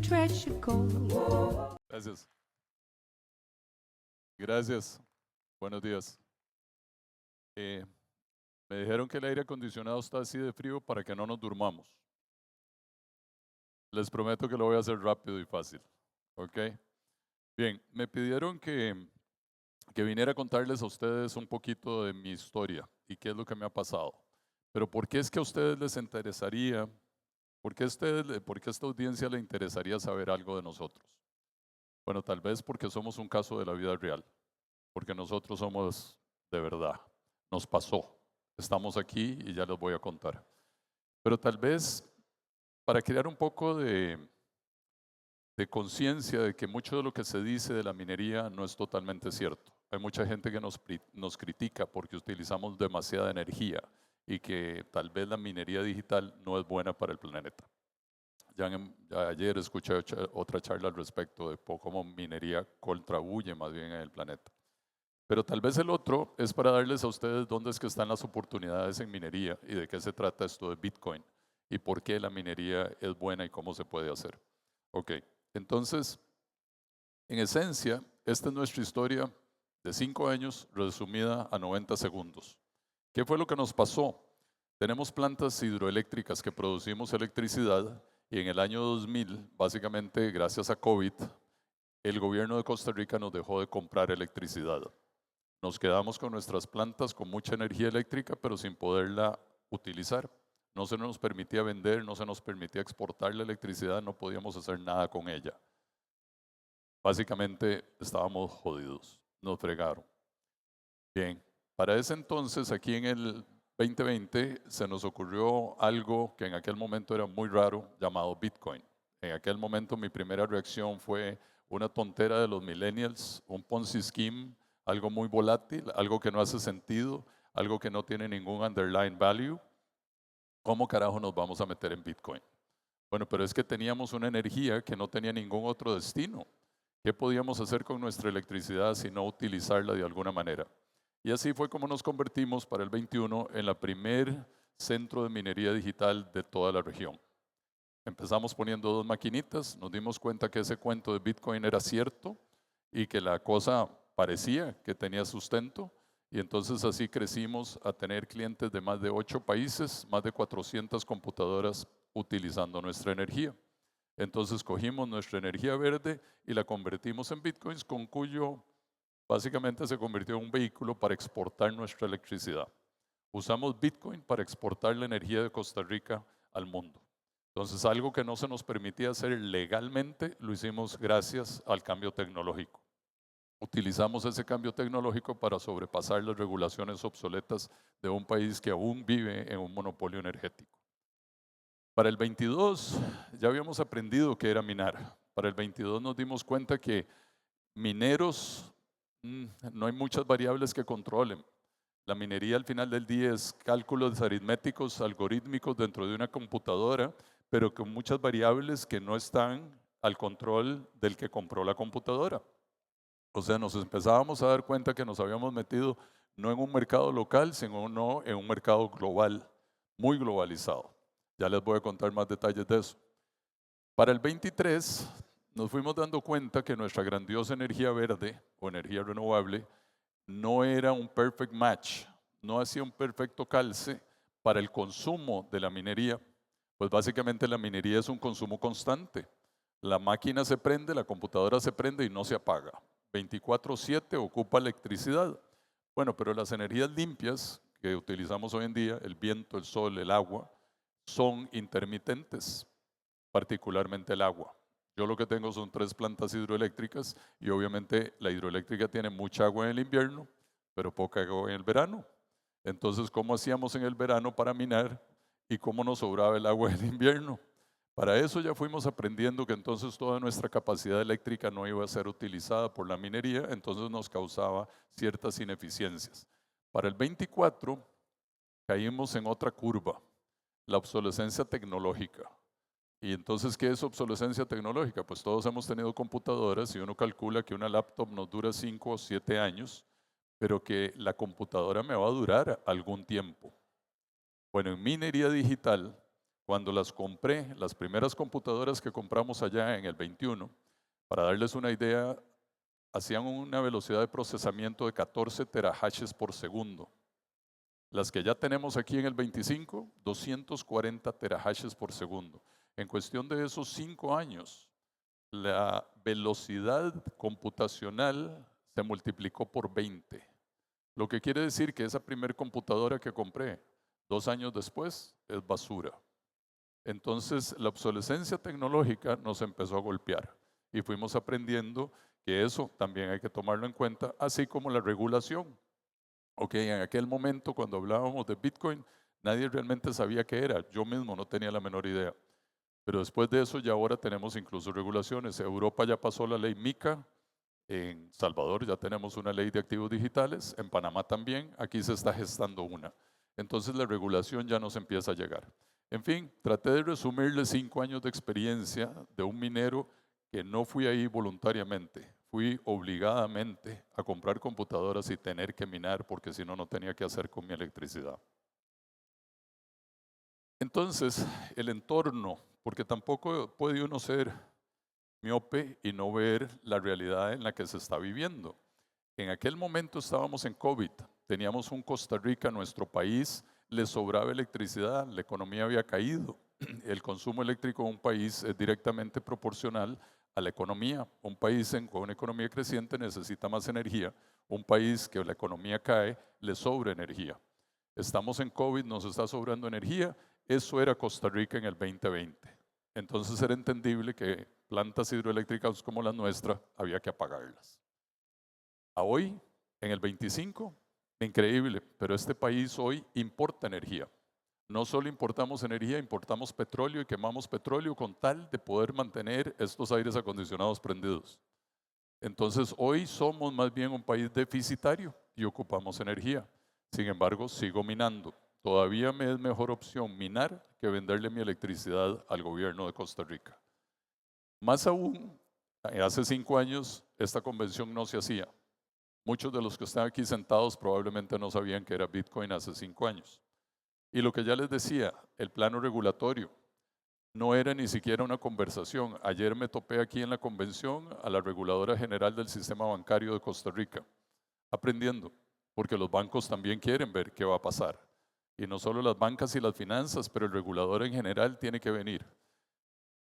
treasure gold. Gracias. Gracias. Buenos días. Me dijeron que el aire acondicionado está así de frío para que no nos durmamos. Les prometo que lo voy a hacer rápido y fácil. ¿Ok? Bien, me pidieron que viniera a contarles a ustedes un poquito de mi historia y qué es lo que me ha pasado. Pero ¿por qué es que a ustedes les interesaría, por qué a esta audiencia le interesaría saber algo de nosotros? Bueno, tal vez porque somos un caso de la vida real, porque nosotros somos de verdad. Nos pasó. Estamos aquí y ya les voy a contar. Pero tal vez para crear un poco de conciencia de que mucho de lo que se dice de la minería no es totalmente cierto. Hay mucha gente que nos critica porque utilizamos demasiada energía y que tal vez la minería digital no es buena para el planeta. Ya ayer escuché otra charla al respecto de cómo minería contribuye más bien en el planeta. Pero tal vez el otro es para darles a ustedes dónde es que están las oportunidades en minería y de qué se trata esto de Bitcoin y por qué la minería es buena y cómo se puede hacer. Ok, entonces, en esencia, esta es nuestra historia de 5 años resumida a 90 segundos. ¿Qué fue lo que nos pasó? Tenemos plantas hidroeléctricas que producimos electricidad y en el año 2000, básicamente gracias a COVID, el gobierno de Costa Rica nos dejó de comprar electricidad. Nos quedamos con nuestras plantas con mucha energía eléctrica, pero sin poderla utilizar. No se nos permitía vender, no se nos permitía exportar la electricidad, no podíamos hacer nada con ella. Básicamente estábamos jodidos, nos fregaron. Bien, para ese entonces, aquí en el 2020, se nos ocurrió algo que en aquel momento era muy raro, llamado Bitcoin. En aquel momento mi primera reacción fue una tontera de los millennials, un Ponzi scheme, algo muy volátil, algo que no hace sentido, algo que no tiene ningún underlying value. ¿Cómo carajo nos vamos a meter en Bitcoin? Bueno, pero es que teníamos una energía que no tenía ningún otro destino. ¿Qué podíamos hacer con nuestra electricidad si no utilizarla de alguna manera? Y así fue como nos convertimos para el 21 en la primer centro de minería digital de toda la región. Empezamos poniendo 2 maquinitas, nos dimos cuenta que ese cuento de Bitcoin era cierto y que la cosa parecía que tenía sustento. Y entonces así crecimos a tener clientes de más de 8 países, más de 400 computadoras utilizando nuestra energía. Entonces cogimos nuestra energía verde y la convertimos en Bitcoins, con cuyo básicamente se convirtió en un vehículo para exportar nuestra electricidad. Usamos Bitcoin para exportar la energía de Costa Rica al mundo. Entonces, algo que no se nos permitía hacer legalmente, lo hicimos gracias al cambio tecnológico. Utilizamos ese cambio tecnológico para sobrepasar las regulaciones obsoletas de un país que aún vive en un monopolio energético. Para el 22 ya habíamos aprendido qué era minar. Para el 22 nos dimos cuenta que mineros, no hay muchas variables que controlen. La minería al final del día es cálculos aritméticos, algorítmicos dentro de una computadora, pero con muchas variables que no están al control del que compró la computadora. O sea, nos empezábamos a dar cuenta que nos habíamos metido no en un mercado local, sino en un mercado global, muy globalizado. Ya les voy a contar más detalles de eso. Para el 23 nos fuimos dando cuenta que nuestra grandiosa energía verde o energía renovable no era un perfect match, no hacía un perfecto calce para el consumo de la minería. Pues básicamente la minería es un consumo constante. La máquina se prende, la computadora se prende y no se apaga. 24/7 ocupa electricidad. Bueno, pero las energías limpias que utilizamos hoy en día, el viento, el sol, el agua, son intermitentes, particularmente el agua. Yo lo que tengo son 3 plantas hidroeléctricas y obviamente la hidroeléctrica tiene mucha agua en el invierno, pero poca agua en el verano. Entonces, ¿cómo hacíamos en el verano para minar y cómo nos sobraba el agua en el invierno? Para eso ya fuimos aprendiendo que entonces toda nuestra capacidad eléctrica no iba a ser utilizada por la minería, entonces nos causaba ciertas ineficiencias. Para el 24 caímos en otra curva, la obsolescencia tecnológica. Y entonces, ¿qué es obsolescencia tecnológica? Pues todos hemos tenido computadoras y uno calcula que una laptop nos dura 5 o 7 años, pero que la computadora me va a durar algún tiempo. Bueno, en minería digital, Cuando las compré, las primeras computadoras que compramos allá en el 21, para darles una idea, hacían una velocidad de procesamiento de 14 terahashes por segundo. Las que ya tenemos aquí en el 25, 240 terahashes por segundo. En cuestión de esos 5 años, la velocidad computacional se multiplicó por 20. Lo que quiere decir que esa primer computadora que compré 2 años después es basura. Entonces la obsolescencia tecnológica nos empezó a golpear y fuimos aprendiendo que eso también hay que tomarlo en cuenta, así como la regulación. Ok, en aquel momento cuando hablábamos de Bitcoin, nadie realmente sabía qué era. Yo mismo no tenía la menor idea. Pero después de eso ya ahora tenemos incluso regulaciones. Europa ya pasó la ley MiCA, en Salvador ya tenemos una ley de activos digitales, en Panamá también, aquí se está gestando una. Entonces la regulación ya nos empieza a llegar. En fin, traté de resumirle 5 años de experiencia de un minero que no fui ahí voluntariamente, fui obligadamente a comprar computadoras y tener que minar porque si no, no tenía que hacer con mi electricidad. Entonces, el entorno, porque tampoco puede uno ser miope y no ver la realidad en la que se está viviendo. En aquel momento estábamos en COVID, teníamos un Costa Rica, nuestro país, le sobraba electricidad, la economía había caído. El consumo eléctrico de un país es directamente proporcional a la economía. Un país con una economía creciente necesita más energía. Un país que la economía cae, le sobra energía. Estamos en COVID, nos está sobrando energía. Eso era Costa Rica en el 2020. Entonces era entendible que plantas hidroeléctricas como la nuestra había que apagarlas. A hoy, en el 25, increíble, pero este país hoy importa energía. No solo importamos energía, importamos petróleo y quemamos petróleo con tal de poder mantener estos aires acondicionados prendidos. Entonces hoy somos más bien un país deficitario y ocupamos energía. Sin embargo, sigo minando. Todavía me es mejor opción minar que venderle mi electricidad al gobierno de Costa Rica. Más aún, hace 5 años esta convención no se hacía. Muchos de los que están aquí sentados probablemente no sabían que era Bitcoin hace 5 años. Y lo que ya les decía, el plano regulatorio no era ni siquiera una conversación. Ayer me topé aquí en la convención a la reguladora general del sistema bancario de Costa Rica, aprendiendo, porque los bancos también quieren ver qué va a pasar. Y no solo las bancas y las finanzas, pero el regulador en general tiene que venir.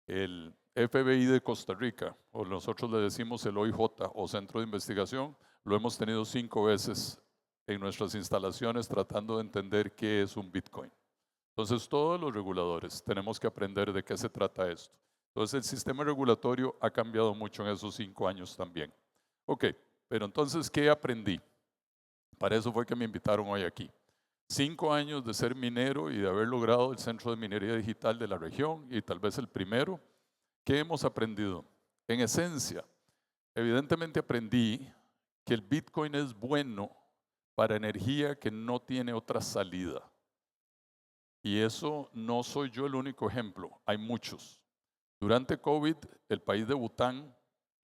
El FBI de Costa Rica, o nosotros le decimos el OIJ o Centro de Investigación, lo hemos tenido 5 veces en nuestras instalaciones tratando de entender qué es un Bitcoin. Entonces todos los reguladores tenemos que aprender de qué se trata esto. Entonces el sistema regulatorio ha cambiado mucho en esos 5 años también. Ok, pero entonces, ¿qué aprendí? Para eso fue que me invitaron hoy aquí. 5 años de ser minero y de haber logrado el centro de minería digital de la región y tal vez el primero. ¿Qué hemos aprendido? En esencia, evidentemente aprendí que el Bitcoin es bueno para energía que no tiene otra salida. Y eso no soy yo el único ejemplo, hay muchos. Durante COVID, el país de Bután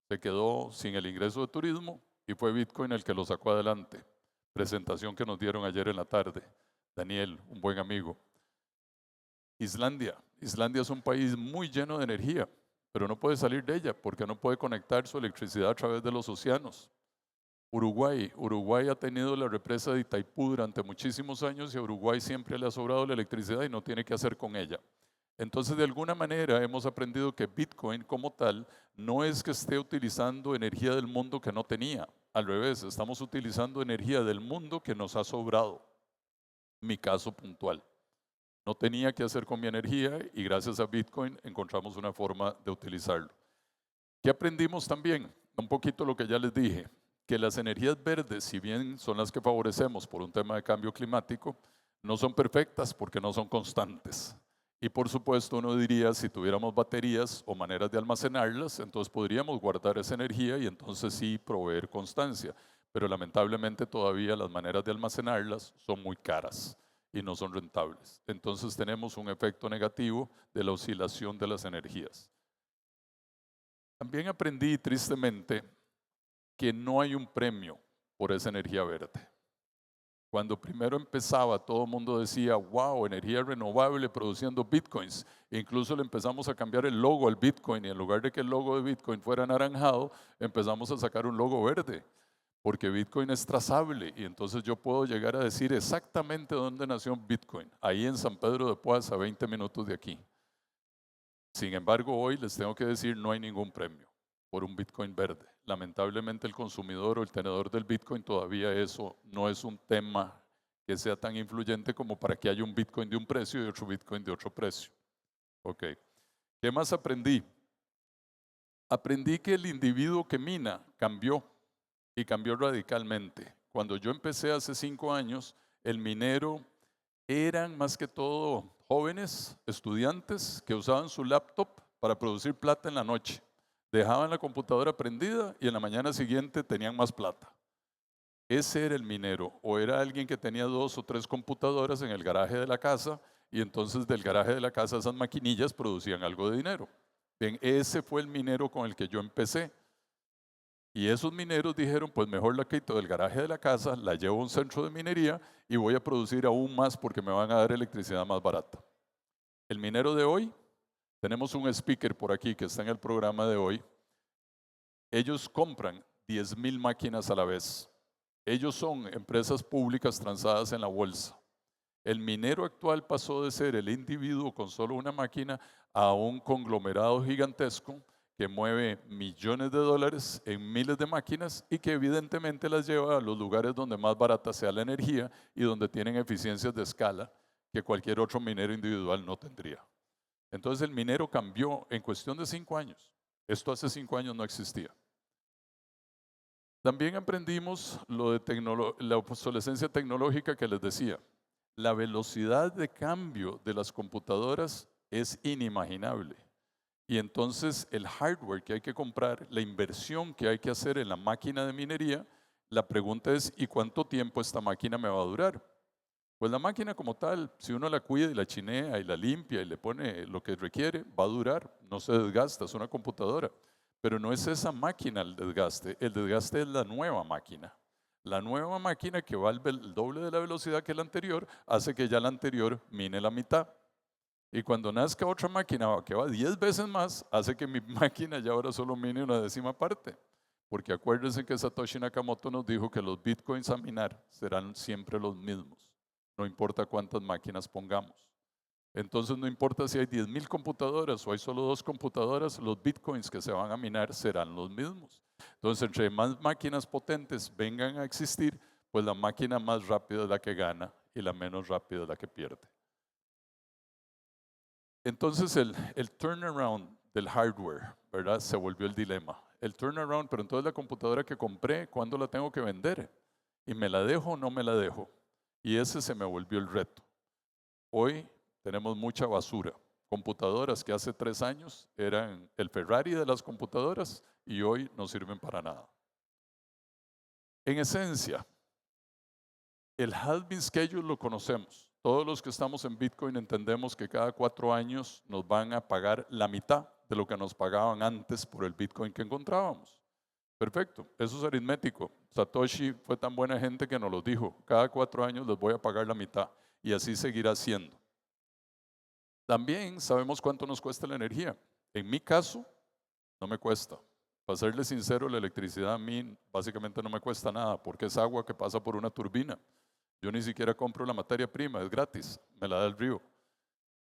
se quedó sin el ingreso de turismo y fue Bitcoin el que lo sacó adelante. Presentación que nos dieron ayer en la tarde. Daniel, un buen amigo. Islandia. Islandia es un país muy lleno de energía, pero no puede salir de ella porque no puede conectar su electricidad a través de los océanos. Uruguay ha tenido la represa de Itaipú durante muchísimos años y a Uruguay siempre le ha sobrado la electricidad y no tiene que hacer con ella. Entonces, de alguna manera hemos aprendido que Bitcoin como tal no es que esté utilizando energía del mundo que no tenía. Al revés, estamos utilizando energía del mundo que nos ha sobrado. Mi caso puntual. No tenía que hacer con mi energía y gracias a Bitcoin encontramos una forma de utilizarlo. ¿Qué aprendimos también? Un poquito lo que ya les dije, que las energías verdes, si bien son las que favorecemos por un tema de cambio climático, no son perfectas porque no son constantes. Y por supuesto uno diría, si tuviéramos baterías o maneras de almacenarlas, entonces podríamos guardar esa energía y entonces sí proveer constancia. Pero lamentablemente todavía las maneras de almacenarlas son muy caras y no son rentables. Entonces tenemos un efecto negativo de la oscilación de las energías. También aprendí tristemente que no hay un premio por esa energía verde. Cuando primero empezaba, todo el mundo decía, wow, energía renovable produciendo bitcoins. E incluso le empezamos a cambiar el logo al bitcoin y en lugar de que el logo de bitcoin fuera anaranjado, empezamos a sacar un logo verde, porque bitcoin es trazable y entonces yo puedo llegar a decir exactamente dónde nació bitcoin, ahí en San Pedro de Puas, a 20 minutos de aquí. Sin embargo, hoy les tengo que decir, no hay ningún premio por un bitcoin verde. Lamentablemente el consumidor o el tenedor del bitcoin todavía eso no es un tema que sea tan influyente como para que haya un bitcoin de un precio y otro bitcoin de otro precio. Ok. ¿Qué más aprendí? Aprendí que el individuo que mina cambió y cambió radicalmente. Cuando yo empecé hace 5 años, el minero eran más que todo jóvenes, estudiantes que usaban su laptop para producir plata en la noche. Dejaban la computadora prendida y en la mañana siguiente tenían más plata. Ese era el minero, o era alguien que tenía 2 o 3 computadoras en el garaje de la casa y entonces del garaje de la casa esas maquinillas producían algo de dinero. Bien, ese fue el minero con el que yo empecé. Y esos mineros dijeron, pues mejor la quito del garaje de la casa, la llevo a un centro de minería y voy a producir aún más porque me van a dar electricidad más barata. El minero de hoy, tenemos un speaker por aquí que está en el programa de hoy, ellos compran 10,000 máquinas a la vez. Ellos son empresas públicas transadas en la bolsa. El minero actual pasó de ser el individuo con solo una máquina a un conglomerado gigantesco que mueve millones de dólares en miles de máquinas y que evidentemente las lleva a los lugares donde más barata sea la energía y donde tienen eficiencias de escala que cualquier otro minero individual no tendría. Entonces el minero cambió en cuestión de 5 años. Esto hace 5 años no existía. También aprendimos lo de la obsolescencia tecnológica que les decía. La velocidad de cambio de las computadoras es inimaginable. Y entonces el hardware que hay que comprar, la inversión que hay que hacer en la máquina de minería, la pregunta es, ¿y cuánto tiempo esta máquina me va a durar? Pues la máquina como tal, si uno la cuida y la chinea y la limpia y le pone lo que requiere, va a durar, no se desgasta, es una computadora. Pero no es esa máquina el desgaste es la nueva máquina. La nueva máquina que va el doble de la velocidad que la anterior hace que ya la anterior mine la mitad. Y cuando nazca otra máquina que va 10 veces más, hace que mi máquina ya ahora solo mine una décima parte. Porque acuérdense que Satoshi Nakamoto nos dijo que los bitcoins a minar serán siempre los mismos. No importa cuántas máquinas pongamos. Entonces no importa si hay 10,000 computadoras o hay solo 2 computadoras, los bitcoins que se van a minar serán los mismos. Entonces entre más máquinas potentes vengan a existir, pues la máquina más rápida es la que gana y la menos rápida es la que pierde. Entonces el turnaround del hardware, ¿verdad? Se volvió el dilema. El turnaround, pero entonces la computadora que compré, ¿cuándo la tengo que vender? ¿Y me la dejo o no me la dejo? Y ese se me volvió el reto. Hoy tenemos mucha basura. Computadoras que hace 3 años eran el Ferrari de las computadoras y hoy no sirven para nada. En esencia, el halving schedule lo conocemos. Todos los que estamos en Bitcoin entendemos que cada 4 años nos van a pagar la mitad de lo que nos pagaban antes por el Bitcoin que encontrábamos. Perfecto, eso es aritmético. Satoshi fue tan buena gente que nos lo dijo. Cada 4 años les voy a pagar la mitad y así seguirá siendo. También sabemos cuánto nos cuesta la energía. En mi caso, no me cuesta. Para serle sincero, la electricidad a mí básicamente no me cuesta nada porque es agua que pasa por una turbina. Yo ni siquiera compro la materia prima, es gratis, me la da el río.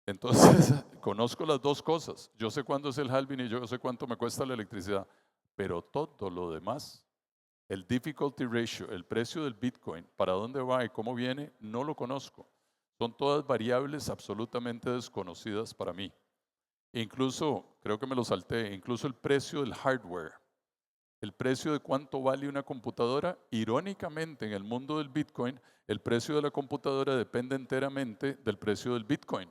Entonces, conozco las dos cosas. Yo sé cuándo es el halving y yo sé cuánto me cuesta la electricidad, pero todo lo demás, el difficulty ratio, el precio del Bitcoin, para dónde va y cómo viene, no lo conozco. Son todas variables absolutamente desconocidas para mí. Incluso, creo que me lo salté, incluso el precio del hardware, el precio de cuánto vale una computadora, irónicamente en el mundo del Bitcoin, el precio de la computadora depende enteramente del precio del Bitcoin.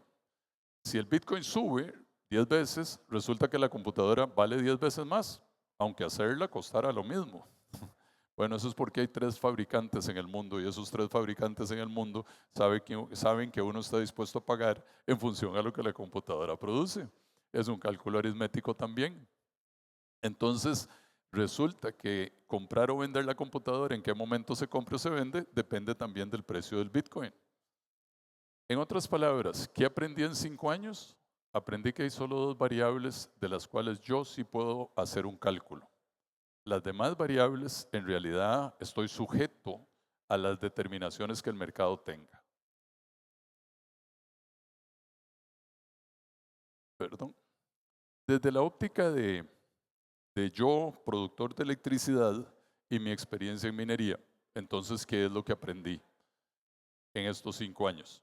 Si el Bitcoin sube 10 veces, resulta que la computadora vale 10 veces más, aunque hacerla costara lo mismo. Bueno, eso es porque hay 3 fabricantes en el mundo y esos 3 fabricantes en el mundo saben que uno está dispuesto a pagar en función a lo que la computadora produce. Es un cálculo aritmético también. Entonces, Resulta que comprar o vender la computadora, en qué momento se compra o se vende, depende también del precio del Bitcoin. En otras palabras, ¿qué aprendí en 5 años? Aprendí que hay solo 2 variables de las cuales yo sí puedo hacer un cálculo. Las demás variables, en realidad, estoy sujeto a las determinaciones que el mercado tenga. Perdón. Desde la óptica de yo, productor de electricidad, y mi experiencia en minería, entonces, ¿qué es lo que aprendí en estos 5 años?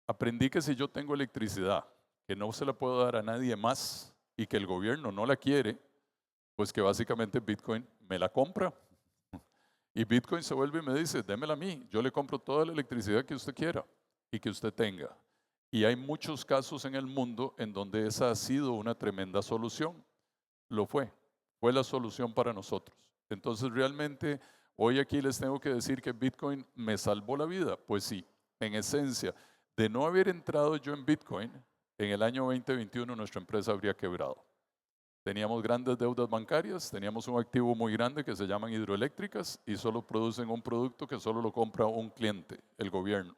Aprendí que si yo tengo electricidad, que no se la puedo dar a nadie más y que el gobierno no la quiere, pues que básicamente Bitcoin me la compra. Y Bitcoin se vuelve y me dice, démela a mí, yo le compro toda la electricidad que usted quiera y que usted tenga. Y hay muchos casos en el mundo en donde esa ha sido una tremenda solución. Lo fue la solución para nosotros. Entonces realmente hoy aquí les tengo que decir que Bitcoin me salvó la vida. Pues sí, en esencia, de no haber entrado yo en Bitcoin, en el año 2021 nuestra empresa habría quebrado. Teníamos grandes deudas bancarias, teníamos un activo muy grande que se llaman hidroeléctricas y solo producen un producto que solo lo compra un cliente, el gobierno.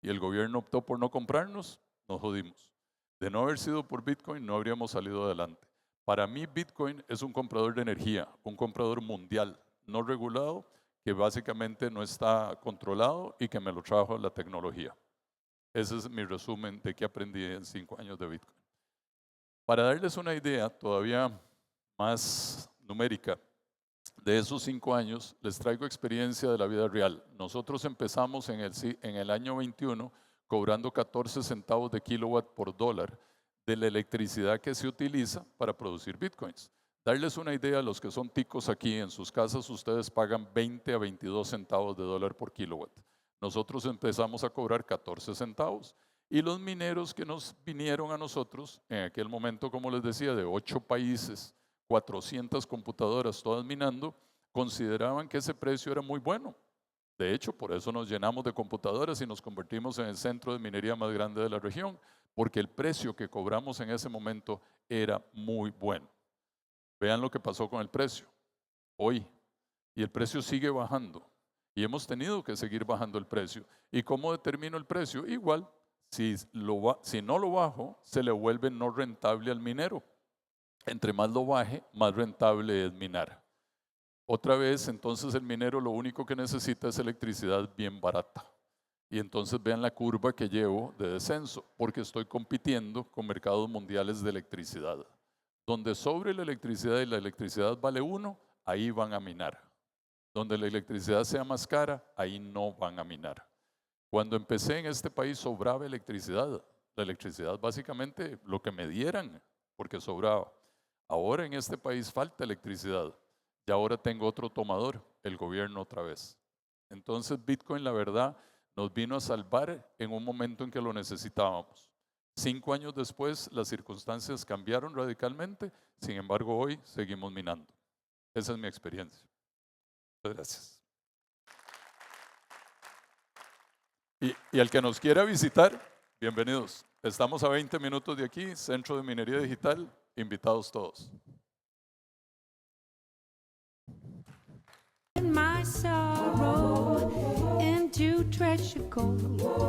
Y el gobierno optó por no comprarnos, nos jodimos. De no haber sido por Bitcoin, no habríamos salido adelante. Para mí, Bitcoin es un comprador de energía, un comprador mundial, no regulado, que básicamente no está controlado y que me lo trajo la tecnología. Ese es mi resumen de qué aprendí en 5 años de Bitcoin. Para darles una idea todavía más numérica, de esos 5 años les traigo experiencia de la vida real. Nosotros empezamos en el año 21 cobrando 14 centavos de kilowatt por dólar de la electricidad que se utiliza para producir bitcoins. Darles una idea a los que son ticos aquí, en sus casas ustedes pagan 20 a 22 centavos de dólar por kilowatt. Nosotros empezamos a cobrar 14 centavos. Y los mineros que nos vinieron a nosotros, en aquel momento, como les decía, de 8 países, 400 computadoras, todas minando, consideraban que ese precio era muy bueno. De hecho, por eso nos llenamos de computadoras y nos convertimos en el centro de minería más grande de la región, porque el precio que cobramos en ese momento era muy bueno. Vean lo que pasó con el precio hoy, y el precio sigue bajando, y hemos tenido que seguir bajando el precio. ¿Y cómo determino el precio? Igual. Si no lo bajo, se le vuelve no rentable al minero. Entre más lo baje, más rentable es minar. Otra vez, entonces el minero lo único que necesita es electricidad bien barata. Y entonces vean la curva que llevo de descenso, porque estoy compitiendo con mercados mundiales de electricidad. Donde sobre la electricidad y la electricidad vale 1, ahí van a minar. Donde la electricidad sea más cara, ahí no van a minar. Cuando empecé en este país sobraba electricidad. La electricidad básicamente lo que me dieran, porque sobraba. Ahora en este país falta electricidad y ahora tengo otro tomador, el gobierno otra vez. Entonces Bitcoin, la verdad, nos vino a salvar en un momento en que lo necesitábamos. 5 años después las circunstancias cambiaron radicalmente, sin embargo hoy seguimos minando. Esa es mi experiencia. Muchas gracias. Y al que nos quiera visitar, bienvenidos. Estamos a 20 minutos de aquí, Centro de Minería Digital, invitados todos. my sorrow into treasure gold.